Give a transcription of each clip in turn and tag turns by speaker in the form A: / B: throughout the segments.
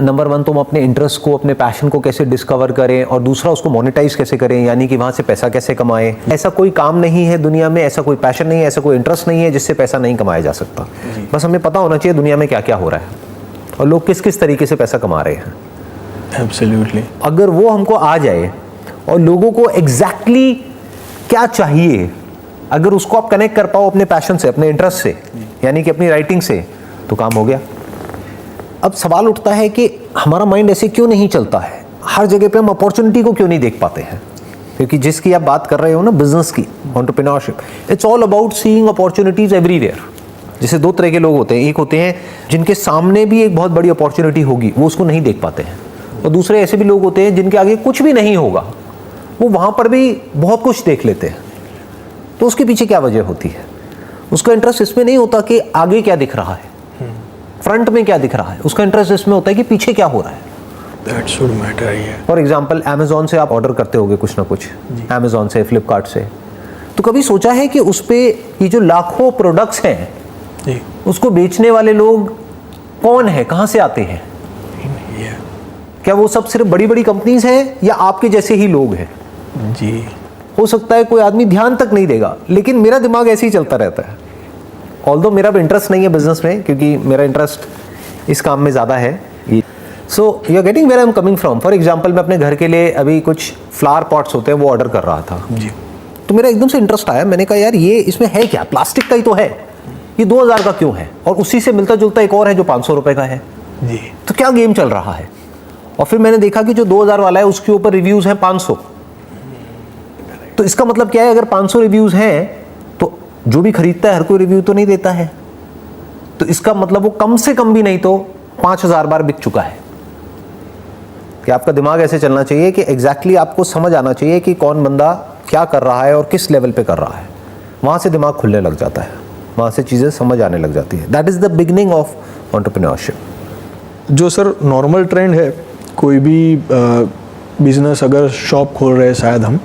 A: Number 1 तुम अपने interest को, अपने पैशन को कैसे डिस्कवर करें, और दूसरा उसको मोनेटाइज कैसे करें, यानी कि वहाँ से पैसा कैसे कमाएं। ऐसा कोई काम नहीं है दुनिया में, ऐसा कोई पैशन नहीं है, ऐसा कोई इंटरेस्ट नहीं है जिससे पैसा नहीं कमाया जा सकता। बस हमें पता होना चाहिए दुनिया में क्या क्या हो रहा है और लोग किस किस तरीके से पैसा कमा रहे हैं।
B: एब्सोल्युटली।
A: अगर वो हमको आ जाए और लोगों को एग्जैक्टली क्या चाहिए, अगर उसको आप कनेक्ट कर पाओ अपने पैशन से, अपने इंटरेस्ट से, यानी कि अपनी राइटिंग से, तो काम हो गया। अब सवाल उठता है कि हमारा माइंड ऐसे क्यों नहीं चलता है, हर जगह पे हम अपॉर्चुनिटी को क्यों नहीं देख पाते हैं। क्योंकि जिसकी आप बात कर रहे हो ना, बिजनेस की, entrepreneurship, it's all about seeing opportunities everywhere. जैसे दो तरह के लोग होते हैं, एक होते हैं जिनके सामने भी एक बहुत बड़ी अपॉर्चुनिटी होगी, वो उसको नहीं देख पाते हैं, और दूसरे ऐसे भी लोग होते हैं जिनके आगे कुछ भी नहीं होगा, वो वहाँ पर भी बहुत कुछ देख लेते हैं। तो उसके पीछे क्या वजह होती है? उसका इंटरेस्ट इसमें नहीं होता कि आगे क्या दिख रहा है, फ्रंट में क्या दिख रहा है, उसका इंटरेस्ट इसमें होता है कि पीछे क्या हो रहा है।
B: That should matter, yeah.
A: For example, Amazon से आप ऑर्डर करते होगे कुछ ना कुछ, अमेजोन से, फ्लिपकार्ट से, तो कभी सोचा है कि उस पे ये जो लाखों प्रोडक्ट्स हैं, उसको बेचने वाले लोग कौन है, कहाँ से आते हैं? क्या वो सब सिर्फ बड़ी बड़ी कंपनीज हैं या आपके जैसे ही लोग हैं?
B: जी।
A: हो सकता है कोई आदमी ध्यान तक नहीं देगा, लेकिन मेरा दिमाग ऐसे ही चलता रहता है। ऑल्दो मेरा इंटरेस्ट नहीं है बिजनेस में, क्योंकि मेरा इंटरेस्ट इस काम में ज़्यादा है। So you are getting where I am coming from. For example, मैं अपने घर के लिए अभी कुछ फ्लावर पॉट्स होते हैं वो ऑर्डर कर रहा था
B: जी।
A: तो मेरा एकदम से इंटरेस्ट आया, मैंने कहा यार ये इसमें है क्या, प्लास्टिक का ही तो है, ये 2000 का क्यों है, और उसी से मिलता जुलता एक और है जो 500 रुपए का है
B: जी।
A: तो क्या गेम चल रहा है? और फिर मैंने देखा कि जो 2000 वाला है उसके ऊपर रिव्यूज हैं 500। तो इसका मतलब क्या है, अगर 500 रिव्यूज हैं तो जो भी खरीदता है हर कोई रिव्यू तो नहीं देता है, तो इसका मतलब वो कम से कम भी नहीं तो 5000 बार बिक चुका है। कि आपका दिमाग ऐसे चलना चाहिए कि एग्जैक्टली आपको समझ आना चाहिए कि कौन बंदा क्या कर रहा है और किस लेवल पे कर रहा है। वहाँ से दिमाग खुलने लग जाता है, वहाँ से चीज़ें समझ आने लग जाती है। That is the beginning of entrepreneurship.
B: जो सर नॉर्मल ट्रेंड है, कोई भी बिजनेस अगर शॉप खोल रहे हैं शायद हम,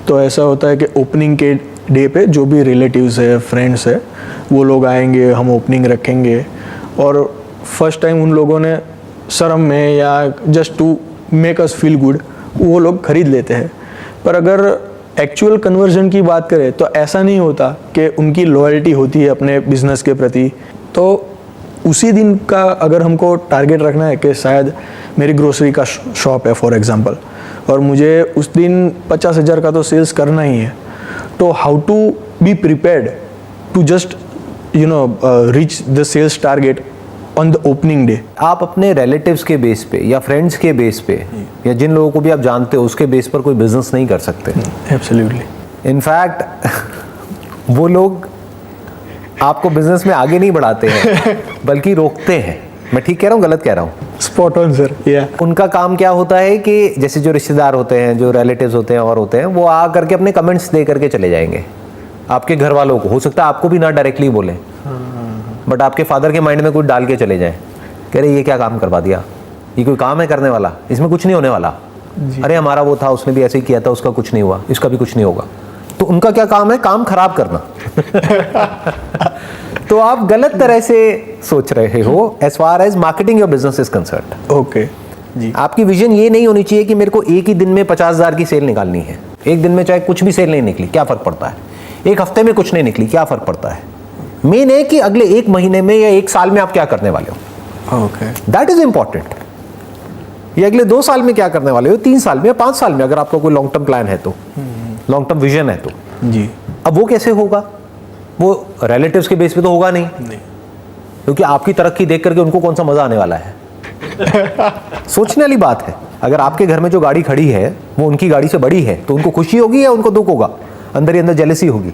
B: तो ऐसा होता है कि ओपनिंग के डे पे जो भी रिलेटिव्स है, फ्रेंड्स है, वो लोग आएंगे, हम ओपनिंग रखेंगे, और फर्स्ट टाइम उन लोगों ने शर्म में या just to make us feel good वो लोग खरीद लेते हैं। पर अगर एक्चुअल कन्वर्जन की बात करें तो ऐसा नहीं होता कि उनकी लॉयल्टी होती है अपने बिजनेस के प्रति। तो उसी दिन का अगर हमको टारगेट रखना है कि शायद मेरी ग्रोसरी का शॉप है फॉर एग्जांपल, और मुझे उस दिन 50,000 का तो सेल्स करना ही है, तो how to be prepared to just reach the sales target on the opening day.
A: आप अपने रिलेटिव्स के बेस पे या फ्रेंड्स के बेस पे या जिन लोगों को भी आप जानते हो उसके बेस पर कोई बिजनेस नहीं कर सकते।
B: एब्सोल्युटली।
A: इनफैक्ट वो लोग आपको बिजनेस में आगे नहीं बढ़ाते हैं बल्कि रोकते हैं। मैं ठीक कह रहा हूँ, गलत कह रहा हूँ?
B: Spot on sir. या
A: उनका काम क्या होता है कि जैसे जो रिश्तेदार होते हैं, जो रिलेटिव्स होते हैं और होते हैं, वो आ करके अपने कमेंट्स दे करके चले जाएंगे आपके घर वालों को। हो सकता है आपको भी ना डायरेक्टली बोले, बट आपके फादर के माइंड में कुछ डाल के चले जाएं, कह रहे ये क्या काम करवा दिया, ये कोई काम है करने वाला, इसमें कुछ नहीं होने वाला, अरे हमारा वो था उसने भी ऐसे ही किया था, उसका कुछ नहीं हुआ, इसका भी कुछ नहीं होगा। तो उनका क्या काम है? काम खराब करना। तो आप गलत तरह से सोच रहे हो as far as marketing your business is concerned.
B: Okay जी।
A: आपकी विजन ये नहीं होनी चाहिए कि मेरे को एक ही दिन में 50,000 की सेल निकालनी है। एक दिन में चाहे कुछ भी सेल नहीं निकली क्या फर्क पड़ता है, एक हफ्ते में कुछ नहीं निकली क्या फर्क पड़ता है। मेन है कि अगले एक महीने में या एक साल में आप क्या करने वाले हो।
B: Okay,
A: that is important. ये अगले 2 साल में क्या करने वाले हो, 3 साल में या 5 साल में, अगर आपका कोई लॉन्ग टर्म प्लान है तो, लॉन्ग टर्म विजन है तो
B: जी।
A: अब वो कैसे होगा? वो रिलेटिव्स के बेस पे तो होगा नहीं, क्योंकि आपकी तरक्की देख करके उनको कौन सा मजा आने वाला है। सोचने वाली बात है। अगर आपके घर में जो गाड़ी खड़ी है वो उनकी गाड़ी से बड़ी है तो उनको खुशी होगी या उनको दुख होगा? अंदर ही अंदर जेलसी होगी,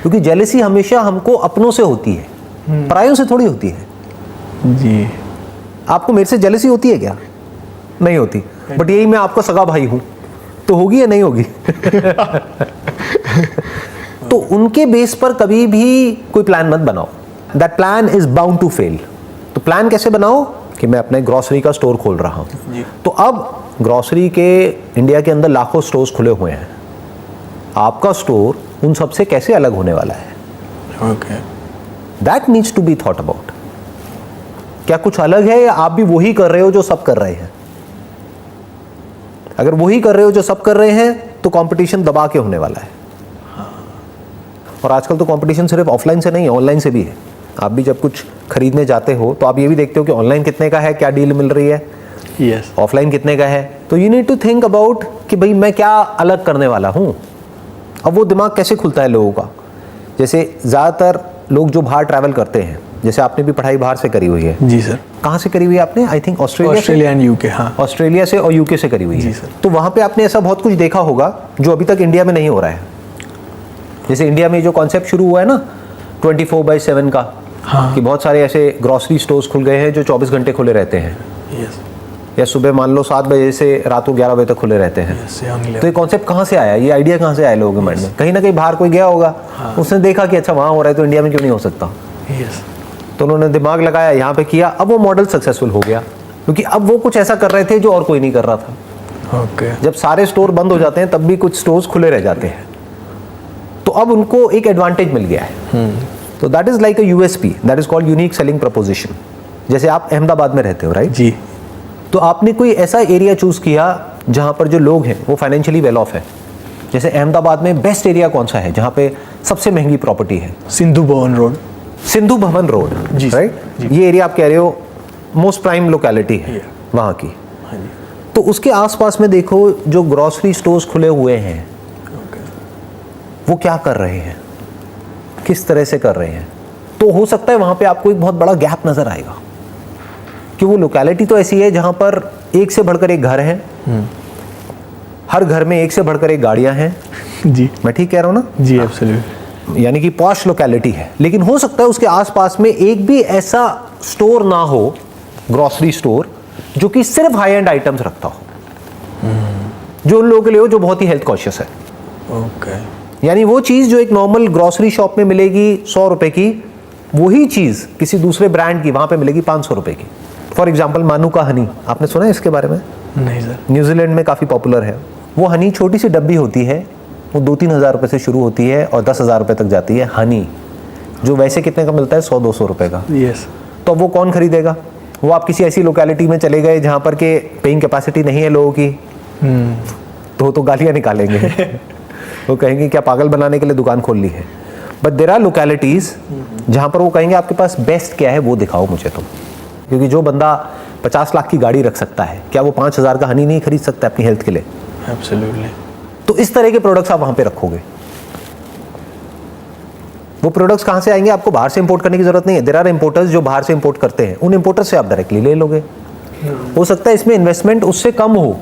A: क्योंकि जेलसी हमेशा हमको अपनों से होती है, परायों से थोड़ी होती है।
B: जी।
A: आपको मेरे से जेलसी होती है क्या? नहीं होती। बट यही मैं आपका सगा भाई हूं तो होगी या नहीं होगी? तो उनके बेस पर कभी भी कोई प्लान मत बनाओ। That plan is bound to fail. तो प्लान कैसे बनाओ कि मैं अपने ग्रोसरी का स्टोर खोल रहा हूं। तो अब ग्रोसरी के इंडिया के अंदर लाखों स्टोर्स खुले हुए हैं, आपका स्टोर उन सबसे कैसे अलग होने वाला है?
B: Okay,
A: that needs to be thought about. क्या कुछ अलग है या आप भी वही कर रहे हो जो सब कर रहे हैं? अगर वही कर रहे हो जो सब कर रहे हैं तो कंपटीशन दबा के होने वाला है। और आजकल तो कंपटीशन सिर्फ ऑफलाइन से नहीं है, ऑनलाइन से भी है। आप भी जब कुछ खरीदने जाते हो तो आप ये भी देखते हो कि ऑनलाइन कितने का है, क्या डील मिल रही है,
B: यस,
A: ऑफलाइन कितने का है। तो you need to think about कि भाई मैं क्या अलग करने वाला हूँ। अब वो दिमाग कैसे खुलता है लोगों का? जैसे ज़्यादातर लोग जो बाहर ट्रैवल करते हैं, जैसे आपने भी पढ़ाई बाहर से करी हुई है।
B: जी सर।
A: कहाँ से करी हुई है आपने? I think
B: Australia and UK. हाँ,
A: ऑस्ट्रेलिया से और यूके से करी हुई है।
B: जी सर।
A: तो वहाँ पे आपने ऐसा बहुत कुछ देखा होगा जो अभी तक इंडिया में नहीं हो रहा है। जैसे इंडिया में जो कॉन्सेप्ट शुरू हुआ है ना 24/7 का,
B: हाँ,
A: कि बहुत सारे ऐसे ग्रॉसरी स्टोर्स खुल गए हैं जो 24 घंटे खुले रहते हैं,
B: यस,
A: या सुबह मान लो 7 बजे से रात को 11 बजे तक खुले रहते हैं।
B: यस।
A: तो ये कॉन्सेप्ट कहाँ से आया, ये आइडिया कहाँ से आया लोगों के माइंड में? कहीं ना कहीं बाहर कोई गया होगा, उसने देखा कि अच्छा वहाँ हो रहा है तो इंडिया में क्यों नहीं हो सकता।
B: यस,
A: तो उन्होंने दिमाग लगाया, यहाँ पे किया, अब वो मॉडल सक्सेसफुल हो गया क्योंकि अब वो कुछ ऐसा कर रहे थे जो और कोई नहीं कर रहा था।
B: ओके।
A: जब सारे स्टोर बंद हो जाते हैं तब भी कुछ स्टोर्स खुले रह जाते हैं, तो अब उनको एक एडवांटेज मिल गया है। तो that is like a USP, that is called unique selling preposition. जैसे आप अहमदाबाद में रहते हो, राइट?
B: जी।
A: तो आपने कोई ऐसा एरिया चूज किया जहां पर जो लोग हैं वो फाइनेंशियली वेल ऑफ है। जैसे अहमदाबाद में बेस्ट एरिया कौन सा है जहां पे सबसे महंगी प्रॉपर्टी है?
B: सिंधु भवन रोड।
A: सिंधु भवन रोड,
B: जी,
A: राइट?
B: जी।
A: ये एरिया आप कह रहे हो मोस्ट प्राइम लोकेलिटी है वहां की।
B: हाँ जी।
A: तो उसके आसपास में देखो जो ग्रोसरी स्टोर्स खुले हुए हैं वो क्या कर रहे हैं, किस तरह से कर रहे हैं। तो हो सकता है वहां पे आपको एक बहुत बड़ा गैप नजर आएगा कि वो लोकेलिटी तो ऐसी है जहां पर एक से बढ़कर एक घर है, हर घर में एक से बढ़कर एक गाड़ियां हैं।
B: जी,
A: मैं ठीक कह रहा हूं ना?
B: जी, एब्सोल्युटली।
A: यानी कि पॉश लोकेलिटी है, लेकिन हो सकता है उसके आसपास में एक भी ऐसा स्टोर ना हो, ग्रोसरी स्टोर, जो कि सिर्फ हाई एंड आइटम्स रखता हो, जो उन लोगों के लिए हो जो बहुत ही हेल्थ कॉन्शियस है।
B: ओके।
A: यानी वो चीज़ जो एक नॉर्मल ग्रोसरी शॉप में मिलेगी 100 रुपए की, वही चीज़ किसी दूसरे ब्रांड की वहां पे मिलेगी 500 रुपए की। फॉर एग्जाम्पल मानुका हनी, आपने सुना है इसके बारे में?
B: नहीं सर।
A: न्यूजीलैंड में काफ़ी पॉपुलर है। वो हनी छोटी सी डब्बी होती है, वो 2-3 हज़ार रुपये से शुरू होती है और 10,000 रुपये तक जाती है हनी, जो वैसे कितने का मिलता है? 100-200 रुपये का।
B: यस।
A: तो वो कौन खरीदेगा? वो आप किसी ऐसी लोकेलिटी में चले गए जहाँ पर के पेइंग कैपेसिटी नहीं है लोगों की, तो गालियाँ निकालेंगे। वो कहेंगे क्या पागल बनाने के लिए दुकान खोल ली है। बट देयर आर लोकेलिटीज़ जहाँ पर वो कहेंगे आपके पास बेस्ट क्या है वो दिखाओ मुझे तुम। क्योंकि जो बंदा 50 लाख की गाड़ी रख सकता है, क्या वो 5,000 का हनी नहीं खरीद सकता अपनी हेल्थ के लिए?
B: एब्सोल्युटली।
A: तो इस तरह के प्रोडक्ट्स आप वहाँ पे रखोगे। वो प्रोडक्ट्स कहाँ से आएंगे? आपको बाहर से इंपोर्ट करने की जरूरत नहीं है। देयर आर इंपोर्टर्स जो बाहर से इंपोर्ट करते हैं, उन इंपोर्टर्स से आप डायरेक्टली ले लोगे। हो सकता है इसमें इन्वेस्टमेंट उससे कम हो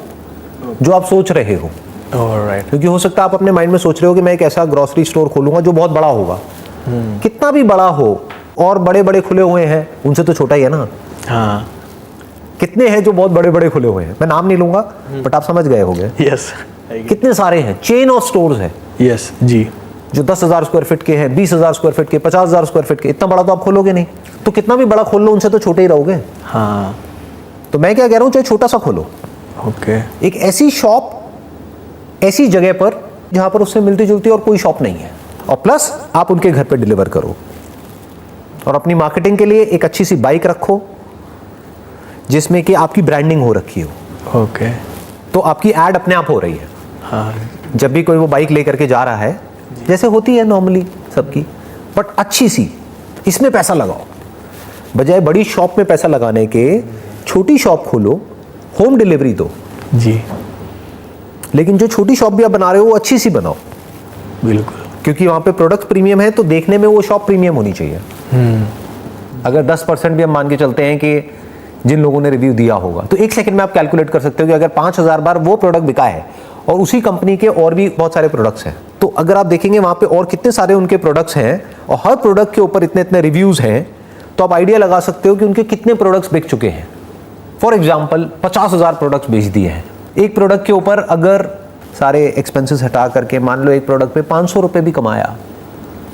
A: जो आप सोच रहे हो,
B: ऑलराइट।
A: क्योंकि हो सकता है आप अपने माइंड में सोच रहे हो कि मैं एक ऐसा ग्रोसरी स्टोर खोलूंगा जो बहुत बड़ा होगा। कितना भी बड़ा हो, और बड़े बड़े खुले हुए हैं, उनसे तो छोटा ही है ना।
B: हाँ।
A: कितने हैं जो बहुत बड़े बड़े खुले हुए हैं, मैं नाम नहीं लूंगा बट आप समझ गए होंगे।
B: यस।
A: कितने सारे हैं, चेन ऑफ स्टोर्स है
B: यस जी।
A: जो 10,000 स्क्वायर फीट के हैं, 20,000 स्क्वायर फीट के, 50,000 स्क्वायर फीट के। इतना बड़ा तो आप खोलोगे नहीं, तो कितना भी बड़ा खोल लो उनसे तो छोटे ही रहोगे।
B: हाँ।
A: तो मैं क्या कह रहा हूँ, चाहे छोटा सा खोलो,
B: ओके।
A: एक ऐसी शॉप ऐसी जगह पर जहां पर उससे मिलती जुलती और कोई शॉप नहीं है, और प्लस आप उनके घर पे डिलीवर करो। और अपनी मार्केटिंग के लिए एक अच्छी सी बाइक रखो जिसमें कि आपकी ब्रांडिंग हो रखी हो।
B: ओके।
A: तो आपकी एड अपने आप हो रही है।
B: हाँ।
A: जब भी कोई वो बाइक लेकर के जा रहा है, जैसे होती है नॉर्मली सबकी, बट अच्छी सी, इसमें पैसा लगाओ। बजाय बड़ी शॉप में पैसा लगाने के छोटी शॉप खोलो, होम डिलीवरी दो।
B: जी
A: लेकिन जो छोटी शॉप भी आप बना रहे हो वो अच्छी सी बनाओ,
B: बिल्कुल।
A: क्योंकि वहां पे प्रोडक्ट प्रीमियम है तो देखने में वो शॉप प्रीमियम होनी चाहिए। अगर 10% भी हम मान के चलते हैं कि जिन लोगों ने रिव्यू दिया होगा, तो एक सेकंड में आप कैलकुलेट कर सकते हो कि अगर 5,000 बार वो प्रोडक्ट बिका है और उसी कंपनी के और भी बहुत सारे प्रोडक्ट्स हैं, तो अगर आप देखेंगे वहां पे और कितने सारे उनके प्रोडक्ट्स हैं और हर प्रोडक्ट के ऊपर इतने इतने रिव्यूज हैं, तो आप आइडिया लगा सकते हो कि उनके कितने प्रोडक्ट्स बिक चुके हैं। फॉर एग्जाम्पल 50,000 प्रोडक्ट्स बेच दिए हैं। एक प्रोडक्ट के ऊपर अगर सारे एक्सपेंसेस हटा करके मान लो एक प्रोडक्ट पे 500 रुपये भी कमाया,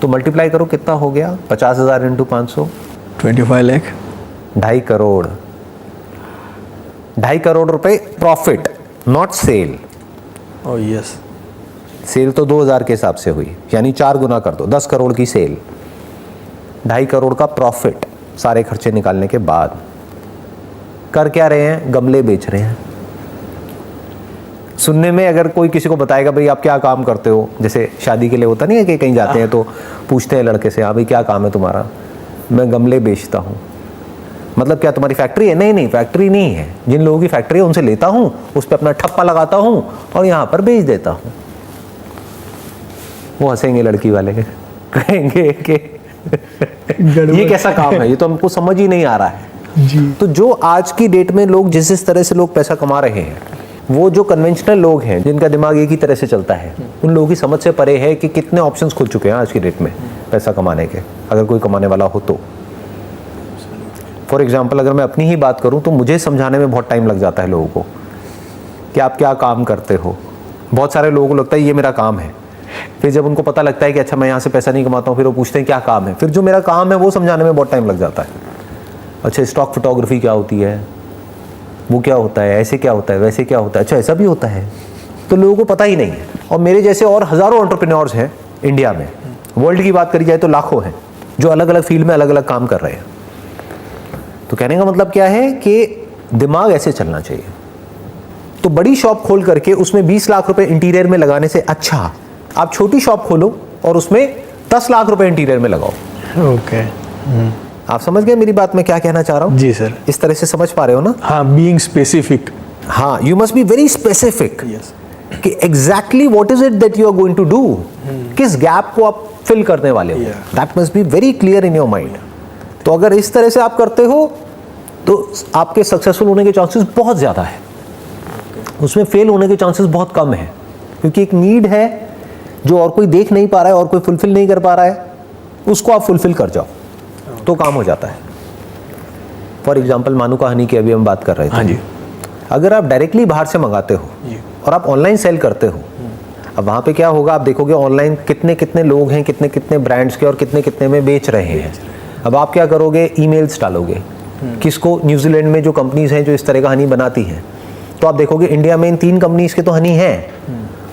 A: तो मल्टीप्लाई करो कितना हो गया, 50,000 इंटू 500,
B: 25 लाख,
A: 2.5 करोड़। 2.5 करोड़ रुपए profit, not sale.
B: Oh yes.
A: Sale तो 2,000 के हिसाब से हुई, यानी 4 गुना कर दो, 10 करोड़ की सेल, 2.5 करोड़ का प्रॉफिट सारे खर्चे निकालने के बाद। कर क्या रहे हैं? गमले बेच रहे हैं। सुनने में अगर कोई किसी को बताएगा भाई आप क्या काम करते हो, जैसे शादी के लिए होता नहीं है कि कहीं जाते हैं तो पूछते हैं लड़के से, हाँ भाई क्या काम है तुम्हारा? मैं गमले बेचता हूँ। मतलब क्या तुम्हारी फैक्ट्री है? नहीं नहीं, फैक्ट्री नहीं है। जिन लोगों की फैक्ट्री है उनसे लेता हूँ, उस पर अपना ठप्पा लगाता हूँ और यहाँ पर बेच देता हूँ। वो हंसेंगे लड़की वाले, कहेंगे कि ये कैसा काम है, ये तो हमको समझ ही नहीं आ रहा है
B: जी।
A: तो जो आज की डेट में लोग जिस तरह से लोग पैसा कमा रहे हैं, वो जो कन्वेंशनल लोग हैं जिनका दिमाग एक ही तरह से चलता है, उन लोगों की समझ से परे है कि कितने ऑप्शंस खुल चुके हैं आज की डेट में पैसा कमाने के, अगर कोई कमाने वाला हो तो। फॉर एग्जाम्पल अगर मैं अपनी ही बात करूं तो मुझे समझाने में बहुत टाइम लग जाता है लोगों को कि आप क्या काम करते हो। बहुत सारे लोगों को लगता है ये मेरा काम है, फिर जब उनको पता लगता है कि अच्छा मैं यहाँ से पैसा नहीं कमाता हूँ, फिर वो पूछते हैं क्या काम है, फिर जो मेरा काम है वो समझाने में बहुत टाइम लग जाता है। अच्छा स्टॉक फोटोग्राफी क्या होती है, वो क्या होता है, ऐसे क्या होता है, वैसे क्या होता है, अच्छा ऐसा भी होता है, तो लोगों को पता ही नहीं है। और मेरे जैसे और हज़ारों एंटरप्रेन्योर्स हैं इंडिया में, वर्ल्ड की बात करी जाए तो लाखों हैं जो अलग अलग फील्ड में अलग अलग काम कर रहे हैं। तो कहने का मतलब क्या है कि दिमाग ऐसे चलना चाहिए। तो बड़ी शॉप खोल करके उसमें 20 लाख रुपए इंटीरियर में लगाने से अच्छा आप छोटी शॉप खोलो और उसमें 10 लाख रुपए इंटीरियर में लगाओ।
B: ओके।
A: आप समझ गए मेरी बात, मैं क्या कहना चाह रहा हूँ?
B: जी सर।
A: इस तरह से समझ पा रहे हो ना?
B: हाँ, बीइंग स्पेसिफिक।
A: हाँ, you must be very specific कि exactly what is it that you are going to do, किस गैप को आप फिल करने वाले हो, that must be very clear in your mind. तो अगर इस तरह से आप करते हो तो आपके सक्सेसफुल होने के चांसेस बहुत ज़्यादा है, उसमें फेल होने के चांसेस बहुत कम है, क्योंकि एक नीड है जो और कोई देख नहीं पा रहा है और कोई फुलफिल नहीं कर पा रहा है, उसको आप फुलफिल कर जाओ तो काम हो जाता है। फॉर एग्जाम्पल मानुका हनी की अभी हम बात कर रहे थे।
B: हाँ जी।
A: अगर आप डायरेक्टली बाहर से मंगाते हो और आप ऑनलाइन सेल करते हो, अब वहाँ पे क्या होगा, आप देखोगे ऑनलाइन कितने कितने लोग हैं, कितने कितने ब्रांड्स के और कितने कितने में बेच रहे हैं। अब आप क्या करोगे, ईमेल्स डालोगे किसको, न्यूजीलैंड में जो कंपनीज हैं जो इस तरह का हनी बनाती हैं, तो आप देखोगे इंडिया में इन 3 कंपनीज के तो हनी हैं,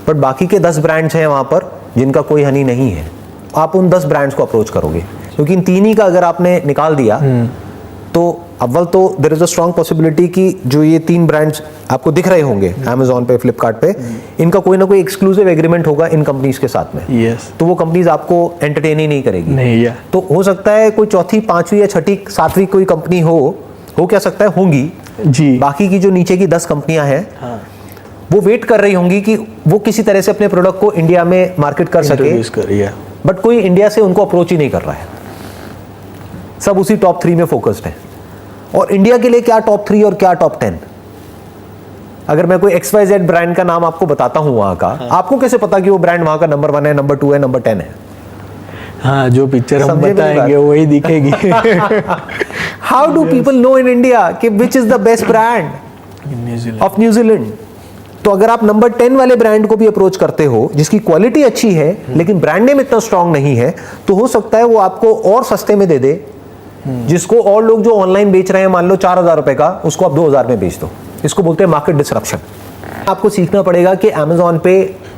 A: बट बाकी के 10 ब्रांड्स हैं वहाँ पर जिनका कोई हनी नहीं है। आप उन 10 ब्रांड्स को अप्रोच करोगे, क्योंकि इन 3 ही का अगर आपने निकाल दिया तो अव्वल तो there is a strong possibility कि जो ये 3 ब्रांड्स आपको दिख रहे होंगे अमेज़न पे, फ्लिपकार्ट पे, इनका कोई ना कोई एक्सक्लूसिव एग्रीमेंट होगा इन कंपनीज के साथ में।
B: यस।
A: तो वो कंपनीज आपको एंटरटेन ही नहीं करेगी।
B: नहीं या
A: तो हो सकता है कोई चौथी, 5वीं या 6ठी, 7वीं कोई कंपनी हो क्या सकता है, होंगी
B: जी।
A: बाकी की जो नीचे की 10 कंपनियां हैं,
B: हाँ।
A: वो वेट कर रही होंगी कि वो किसी तरह से अपने प्रोडक्ट को इंडिया में मार्केट कर सके, बट कोई इंडिया से उनको अप्रोच ही नहीं कर रहा है। सब उसी टॉप 3 में फोकस्ड है। और इंडिया के लिए क्या टॉप 3 और क्या टॉप 10? अगर मैं कोई XYZ ब्रांड का नाम आपको बताता हूं वहां का, आपको कैसे पता कि वो ब्रांड वहां का नंबर 1 है, नंबर 2 है, नंबर 10 है?
B: हाँ, जो पिक्चर हम
A: समझे मेरी
B: बताएंगे
A: बात?
B: वही दिखेगी।
A: How do people know in India कि which is the best brand of New Zealand? तो अगर आप नंबर 10 वाले ब्रांड को भी अप्रोच करते हो जिसकी क्वालिटी अच्छी है लेकिन ब्रांड नेम इतना स्ट्रांग नहीं है, तो हो सकता है वो आपको और सस्ते में दे दे, जिसको और लोग जो ऑनलाइन बेच रहे हैं मान लो 4,000 रुपए का, उसको आप 2,000 में बेच दो। इसको बोलते हैं मार्केट डिसरप्शन। आपको सीखना पड़ेगा कि अमेज़न पे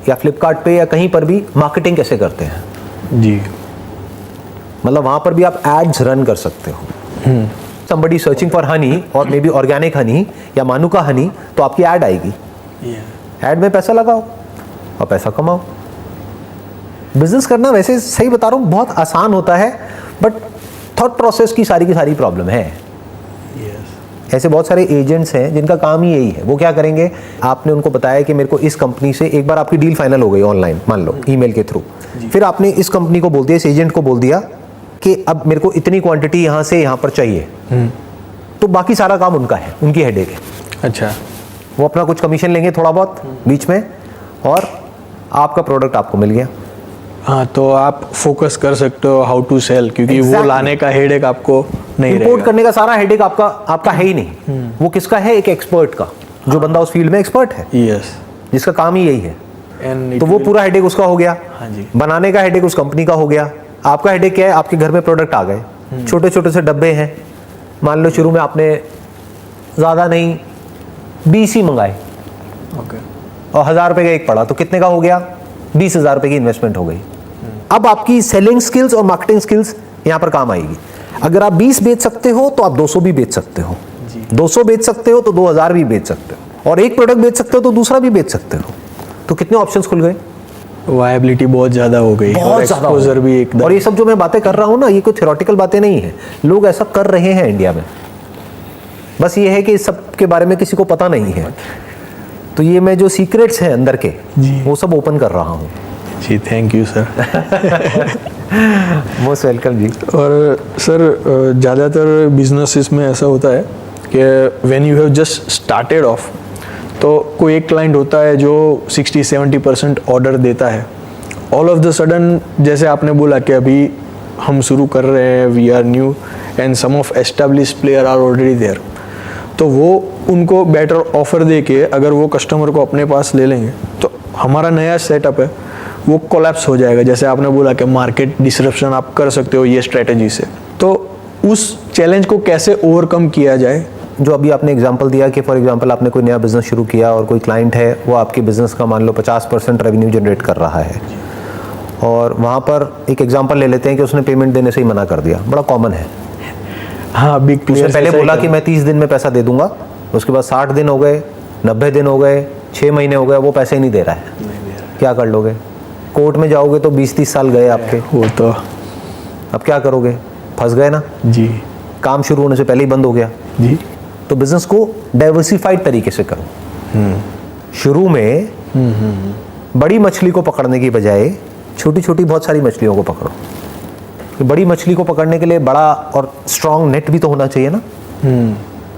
A: या फ्लिपकार्ट पे या कहीं पर भी मार्केटिंग कैसे करते हैं।
B: जी।
A: मतलब वहां पर भी आप एड्स रन कर सकते हो। somebody सर्चिंग फॉर हनी और मे बी ऑर्गेनिक हनी या मानुका हनी, तो आपकी ऐड आएगी, ऐड में पैसा लगाओ और पैसा कमाओ। बिजनेस करना वैसे सही बता रहा हूँ बहुत आसान होता है, बट थॉट प्रोसेस की सारी प्रॉब्लम है। ऐसे बहुत सारे एजेंट्स हैं जिनका काम ही यही है। वो क्या करेंगे, आपने उनको बताया कि मेरे को इस कंपनी से, एक बार आपकी डील फाइनल हो गई ऑनलाइन मान लो ईमेल के थ्रू, फिर आपने इस कंपनी को बोल दिया, इस एजेंट को बोल दिया कि अब मेरे को इतनी क्वांटिटी यहाँ से यहाँ पर चाहिए, तो बाकी सारा काम उनका है, उनकी हेडेक है।
B: अच्छा।
A: वो अपना कुछ कमीशन लेंगे थोड़ा बहुत बीच में, और आपका प्रोडक्ट आपको मिल गया।
B: हाँ, तो आप फोकस कर सकते हो हाउ टू सेल, क्योंकि वो लाने का हेडेक आपको नहीं
A: इंपोर्ट
B: रहेगा।
A: करने का सारा हेडेक आपका है ही नहीं। वो किसका है, एक एक्सपर्ट का, जो बंदा उस फील्ड में एक्सपर्ट है,
B: यस।
A: जिसका काम ही यही है। तो वो पूरा हेडेक उसका हो गया।
B: हाँ जी।
A: बनाने का हेडेक उस कंपनी का हो गया। आपका हेडेक क्या है, आपके घर में प्रोडक्ट आ गए, छोटे छोटे से डब्बे हैं, मान लो शुरू में आपने ज़्यादा नहीं 20 ही मंगाए,
B: ओके,
A: और 1,000 रुपए का एक पड़ा, तो कितने का हो गया, 20,000 रुपए की इन्वेस्टमेंट हो गई। अब आपकी सेलिंग स्किल्स और मार्केटिंग स्किल्स यहाँ पर काम आएगी। अगर आप 20 बेच सकते हो तो आप 200 भी बेच सकते हो। 200 बेच सकते हो तो 2000 भी बेच सकते हो, और एक प्रोडक्ट बेच सकते हो तो दूसरा भी बेच सकते हो। तो कितने ऑप्शंस खुल गए,
B: वायबिलिटी बहुत ज़्यादा हो गई, और
A: बहुत ज्यादा
B: एक्सपोजर भी एकदम।
A: और ये सब जो मैं बातें कर रहा हूँ ना, ये कोई थ्योरेटिकल बातें नहीं है, लोग ऐसा कर रहे हैं इंडिया में। बस ये है कि इस सब के बारे में किसी को पता नहीं है। तो ये मैं जो सीक्रेट्स हैं अंदर के, वो सब ओपन कर रहा हूँ।
B: जी thank you sir.
A: Most welcome जी।
B: और सर ज़्यादातर बिजनेसेस में ऐसा होता है कि when you have just started off, तो कोई एक क्लाइंट होता है जो 60-70% ऑर्डर देता है। ऑल ऑफ द सडन, जैसे आपने बोला कि अभी हम शुरू कर रहे हैं, we are new and some of establish player are already there, तो वो उनको बेटर ऑफर दे के अगर वो कस्टमर को अपने पास ले लेंगे तो हमारा नया सेटअप है वो कोलैप्स हो जाएगा। जैसे आपने बोला कि मार्केट डिसरप्शन आप कर सकते हो ये स्ट्रेटजी से, तो उस चैलेंज को कैसे ओवरकम किया जाए?
A: जो अभी आपने एग्जांपल दिया कि फॉर एग्जांपल आपने कोई नया बिजनेस शुरू किया और कोई क्लाइंट है, वो आपके बिजनेस का मान लो 50% रेवेन्यू जनरेट कर रहा है, और वहाँ पर एक एग्जांपल ले लेते हैं कि उसने पेमेंट देने से ही मना कर दिया। बड़ा कॉमन है।
B: हाँ, बिग प्लेयर
A: पहले बोला कि मैं 30 दिन में पैसा दे दूंगा, उसके बाद 60 दिन हो गए, 90 दिन हो गए, 6 महीने हो गए, वो पैसे ही नहीं दे रहा है। क्या कर लोगे? कोर्ट में जाओगे तो 20-30 साल गए आपके।
B: वो तो
A: अब क्या करोगे? फंस गए ना
B: जी।
A: काम शुरू होने से पहले ही बंद हो गया
B: जी।
A: तो बिजनेस को डाइवर्सिफाइड तरीके से करो। शुरू में बड़ी मछली को पकड़ने की बजाय छोटी छोटी बहुत सारी मछलियों को पकड़ो। तो बड़ी मछली को पकड़ने के लिए बड़ा और स्ट्रॉन्ग नेट भी तो होना चाहिए ना।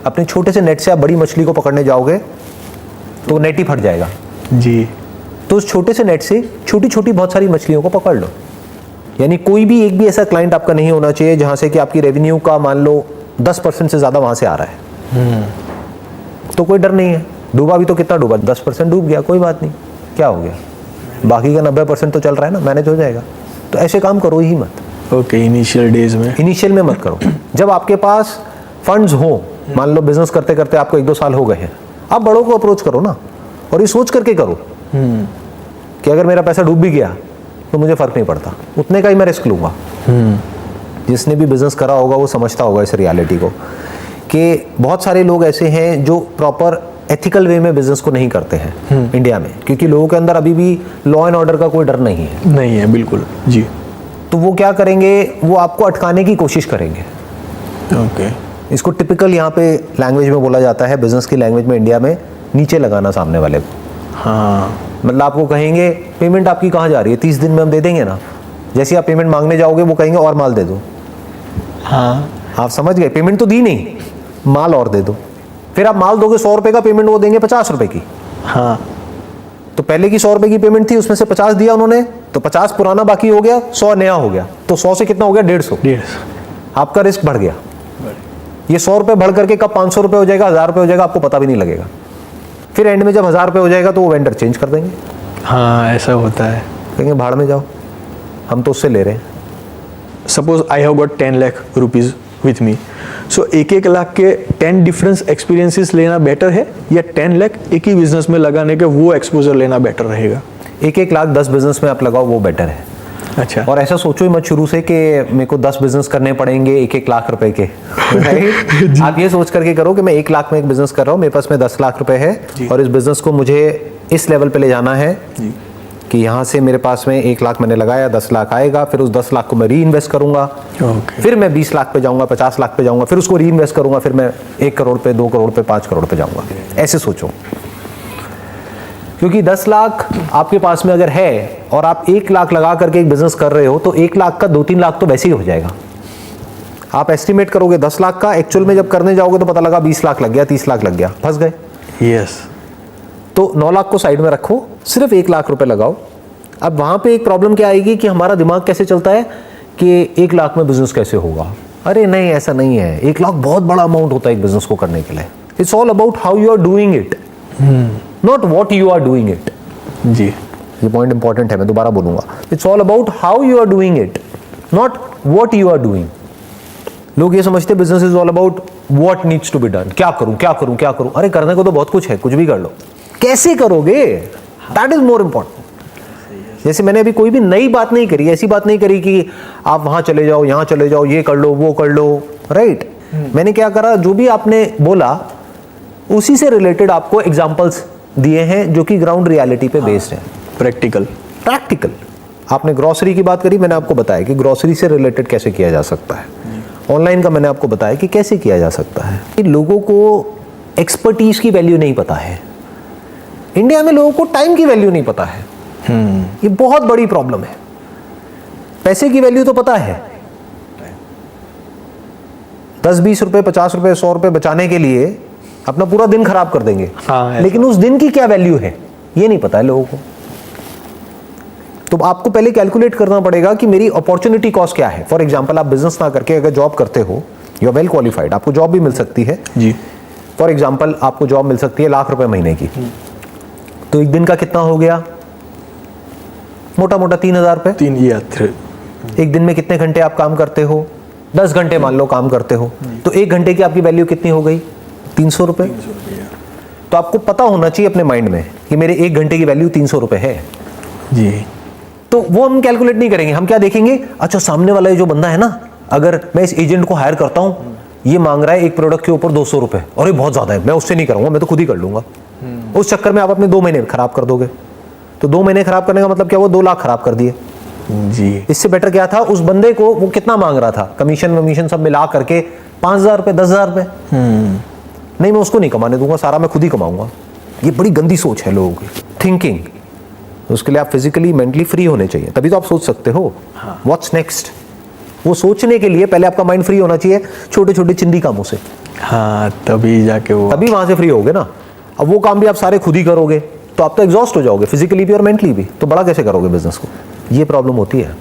A: अपने छोटे से नेट से आप बड़ी मछली को पकड़ने जाओगे तो नेट ही फट जाएगा।
B: जी।
A: तो उस छोटे से नेट से छोटी छोटी बहुत सारी मछलियों को पकड़ लो। यानी कोई भी एक भी ऐसा क्लाइंट आपका नहीं होना चाहिए जहां से कि आपकी रेवेन्यू का मान लो 10% से ज़्यादा वहां से आ रहा है। तो कोई डर नहीं है। डूबा भी तो कितना डूबा, 10% डूब गया, कोई बात नहीं, क्या हो गया, बाकी का 90% तो चल रहा है ना, मैनेज हो जाएगा। तो ऐसे काम करो ही मत।
B: ओके, इनिशियल डेज में,
A: इनिशियल में मत करो। जब आपके पास फंड्स हो, मान लो बिजनेस करते करते आपको 1-2 साल हो गए हैं, आप बड़ों को अप्रोच करो ना, और ये सोच करके करो कि अगर मेरा पैसा डूब भी गया तो मुझे फर्क नहीं पड़ता, उतने का ही मैं रिस्क लूंगा। जिसने भी बिजनेस करा होगा वो समझता होगा इस रियलिटी को कि बहुत सारे लोग ऐसे हैं जो प्रॉपर एथिकल वे में बिजनेस को नहीं करते हैं इंडिया में, क्योंकि लोगों के अंदर अभी भी लॉ एंड ऑर्डर का कोई डर नहीं है।
B: नहीं है, बिल्कुल जी।
A: तो वो क्या करेंगे, वो आपको अटकाने की कोशिश करेंगे।
B: ओके।
A: इसको टिपिकल यहाँ पे लैंग्वेज में बोला जाता है, बिजनेस की लैंग्वेज में इंडिया में, नीचे लगाना सामने वाले को।
B: हाँ,
A: मतलब आपको कहेंगे पेमेंट आपकी कहाँ जा रही है, 30 दिन में हम दे देंगे ना। जैसे ही आप पेमेंट मांगने जाओगे वो कहेंगे और माल दे दो।
B: हाँ,
A: आप समझ गए, पेमेंट तो दी नहीं, माल और दे दो। फिर आप माल दोगे 100 रुपए का, पेमेंट वो देंगे 50 रुपए की।
B: हाँ,
A: तो पहले की 100 रुपए की पेमेंट थी, उसमें से 50 दिया उन्होंने, तो 50 पुराना बाकी हो गया, 100 नया हो गया। तो 100 से कितना हो गया, 150। आपका रिस्क बढ़ गया। ये 100 रुपए बढ़ करके कब 500 रुपए हो जाएगा, 1000 रुपए हो जाएगा, आपको पता भी नहीं लगेगा। फिर एंड में जब 1000 रुपए हो जाएगा तो वो वेंडर चेंज कर देंगे।
B: हाँ, ऐसा होता है।
A: कहेंगे भाड़ में जाओ, हम तो उससे ले रहे हैं।
B: Suppose I have got 10 lakh rupees with me, so 1-1 lakh के 10 डिफरेंस एक्सपीरियंसेस लेना बेटर है, या 10 लाख एक ही बिजनेस में लगाने के वो एक्सपोजर लेना बेटर रहेगा?
A: 1-1 लाख 10 बिजनेस में आप लगाओ, वो बेटर है।
B: अच्छा।
A: और ऐसा सोचो ही मत शुरू से कि मेरे को 10 बिजनेस करने पड़ेंगे 1-1 लाख रुपए के। आप ये सोच करके करो कि मैं 1 लाख में एक बिजनेस कर रहा हूँ, मेरे पास में 10 लाख रुपए है और इस बिजनेस को मुझे इस लेवल पे ले जाना है कि यहाँ से मेरे पास में 1 लाख मैंने लगाया, 10 लाख आएगा, फिर उस 10 लाख को मैं री इन्वेस्ट करूंगा। फिर मैं 20 लाख पे जाऊंगा, 50 लाख पे जाऊंगा, फिर उसको री इन्वेस्ट करूंगा, फिर मैं 1 करोड़ पे, 2 करोड़ पे, 5 करोड़ पे जाऊंगा। ऐसे सोचो, क्योंकि 10 लाख आपके पास में अगर है और आप 1 लाख लगा करके एक बिजनेस कर रहे हो तो 1 लाख का 2-3 लाख तो वैसे ही हो जाएगा। आप एस्टिमेट करोगे 10 लाख का, एक्चुअल में जब करने जाओगे तो पता लगा 20 लाख लग गया, 30 लाख लग गया, फंस गए।
B: यस।
A: तो 9 लाख को साइड में रखो, सिर्फ 1 लाख रुपए लगाओ। अब वहां पे एक प्रॉब्लम क्या आएगी कि हमारा दिमाग कैसे चलता है कि 1 लाख में बिजनेस कैसे होगा। अरे नहीं, ऐसा नहीं है। 1 लाख बहुत बड़ा अमाउंट होता है एक बिजनेस को करने के लिए। It's all about how you are doing it, not what you are doing it.
B: जी,
A: ये पॉइंट इंपॉर्टेंट है, मैं दोबारा बोलूंगा। It's all about how you are doing it, not what you are doing. लोग ये समझते हैं business is all about what needs to be done, क्या करूं क्या करूं क्या करूं। अरे करने को तो बहुत कुछ है, कुछ भी कर लो, कैसे करोगे, दैट इज मोर इंपॉर्टेंट। जैसे मैंने अभी कोई भी नई बात नहीं करी, ऐसी बात नहीं करी कि आप वहां चले जाओ, यहां चले जाओ, ये कर लो, वो कर लो, राइट। मैंने क्या करा, जो भी आपने बोला उसी से रिलेटेड आपको एग्जांपल्स दिए हैं जो कि ग्राउंड रियलिटी पे बेस्ड हैं, प्रैक्टिकल। आपने ग्रोसरी की बात करी, मैंने आपको बताया कि ग्रोसरी से रिलेटेड कैसे किया जा सकता है। ऑनलाइन का मैंने आपको बताया कि कैसे किया जा सकता है। कि लोगों को एक्सपर्टीज की वैल्यू नहीं पता है। इंडिया में लोगों को टाइम की वैल्यू नहीं पता है। ये बहुत बड़ी प्रॉब्लम है। पैसे की वैल्यू तो पता है, 10-20 रुपए, 50 रुपए, 100 रुपए बचाने के लिए अपना पूरा दिन खराब कर देंगे। लेकिन उस दिन की क्या वैल्यू है ये नहीं पता है लोगों को। तो आपको पहले कैलकुलेट करना पड़ेगा कि मेरी अपॉर्चुनिटी कॉस्ट क्या है। फॉर एग्जांपल, आप बिजनेस ना करके अगर जॉब करते हो, यू आर वेल क्वालिफाइड, आपको जॉब भी मिल सकती है
B: जी।
A: फॉर एग्जांपल, आपको जॉब मिल सकती है ₹1,00,000 महीने की, तो एक दिन का कितना हो गया? मोटा मोटा 3,000 रुपए। एक दिन में कितने घंटे आप काम करते हो? 10 घंटे मान लो काम करते हो, तो 1 घंटे की आपकी वैल्यू कितनी हो गई? 300 रुपए। तो आपको पता होना चाहिए अपने माइंड में कि मेरे 1 घंटे की वैल्यू 300 रुपए है
B: जी।
A: तो वो हम कैलकुलेट नहीं करेंगे। हम क्या देखेंगे, अच्छा सामने वाला जो बंदा है ना, अगर मैं इस एजेंट को हायर करता हूं, ये मांग रहा है एक प्रोडक्ट के ऊपर 200 रुपए, और ये बहुत ज्यादा है, मैं उससे नहीं करूंगा, मैं तो खुद ही कर लूंगा। उस चक्कर में आप अपने 2 महीने खराब कर दोगे। तो 2 महीने खराब करने का मतलब क्या हुआ? 2 लाख खराब कर दिए
B: जी।
A: इससे बेटर क्या था, उस बंदे को वो कितना मांग रहा था, कमीशन वमीशन सब मिला करके 5,000 रुपए, 10,000 रुपए। नहीं, मैं उसको नहीं कमाने दूंगा, सारा मैं खुद ही कमाऊंगा। ये बड़ी गंदी सोच है लोगों की थिंकिंग। उसके लिए आप फिजिकली मेंटली फ्री होने चाहिए, तभी तो आप सोच सकते हो व्हाट्स नेक्स्ट। वो सोचने के लिए पहले आपका माइंड फ्री होना चाहिए छोटे छोटे चिंदी कामों से।
B: हाँ, तभी जाके वो,
A: तभी वहां से फ्री होगे ना। अब वो काम भी आप सारे खुद ही करोगे तो आप तो एग्जॉस्ट हो जाओगे, फिजिकली भी और मेंटली भी। तो बड़ा कैसे करोगे बिजनेस को? ये प्रॉब्लम होती है।